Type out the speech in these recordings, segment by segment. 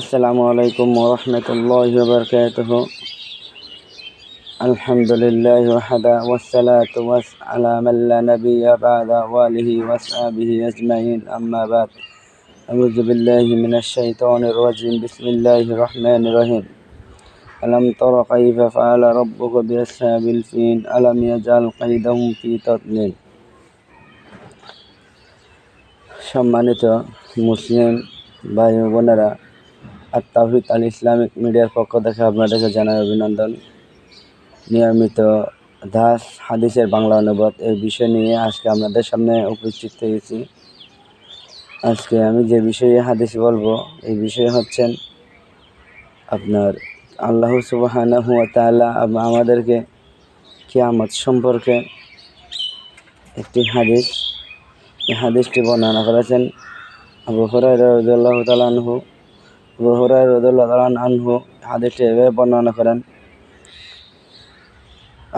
আসসালামু আলাইকুম ওয়া রাহমাতুল্লাহি ওয়া বারাকাতুহু। আলহামদুলিল্লাহি ওয়াহদা ওয়াসসালাতু আলা মান লা নাবিয়্যা বা'দা ওয়া আলিহি ওয়া আসহাবিহি আজমাইন, আম্মা বা'দ। আউযু বিল্লাহি মিনাশ শাইতানির রাজিম। বিসমিল্লাহির রাহমানির রহিম। আলাম তারা কাইফা ফাআলা রাব্বুকা বিআসহাবিল ফিল আলাম ইয়াজআল কাইদাহুম ফি তাদলিল। সম্মানিত মুসলিম ভাই ও বোনেরা, আত-তাওহীদ আল ইসলামিক মিডিয়ার পক্ষ থেকে আপনাদেরকে জানাই অভিনন্দন। নিয়মিত দাস হাদিসের বাংলা অনুবাদ এই বিষয় নিয়ে আজকে আপনাদের সামনে উপস্থিত হয়েছি। আজকে আমি যে বিষয়ে হাদিস বলবো এই বিষয় হচ্ছেন আপনার আল্লাহ সুবহানাহু ওয়া তাআলা আমাদেরকে কিয়ামত সম্পর্কে একটি হাদিস, এই হাদিসটি বর্ণনা করেছেন আবু হুরায়রা রাদিয়াল্লাহু তাআলা আনহু। আবু হুরায়রা রাদিয়াল্লাহু তাআলা আনহু হাদিসটি এভাবে বর্ণনা করেন।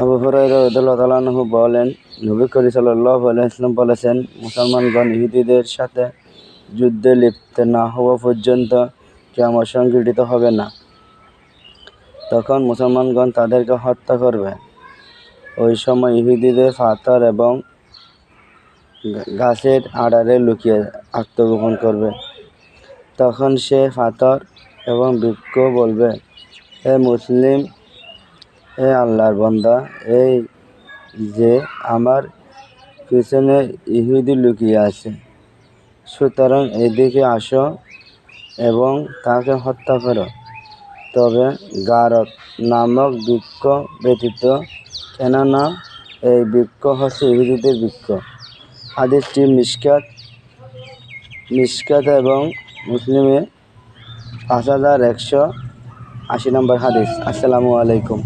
আবু হুরায়রা রাদিয়াল্লাহু তাআলা আনহু বলেন, নবী করিম সাল্লাল্লাহু আলাইহি ওয়াসাল্লাম বলেছেন, মুসলমানগণ ইহুদীদের সাথে যুদ্ধে লিপ্ত না হওয়া পর্যন্ত কিয়ামত সংঘটিত হবে না। তখন মুসলমানগণ তাদেরকে হত্যা করবে। ওই সময় ইহুদীদের পাথর এবং গাছের আড়ালে লুকিয়ে আত্মগোপন করবে। তখন সে পাথর এবং বৃক্ষ বলবে, হে মুসলিম, হে আল্লাহর বান্দা, এই যে আমার পিছনে ইহুদি লুকিয়ে আছে, সুতরাং এদিকে আসো এবং তাকে হত্যা করো। তবে গারক নামক বৃক্ষ ব্যতীত, কেননা এই বৃক্ষ হচ্ছে ইহুদিদের বৃক্ষ। হাদিসটি মিশকাত এবং মুসলিমে 5180 নম্বর হাদিস। আসসালামু আলাইকুম।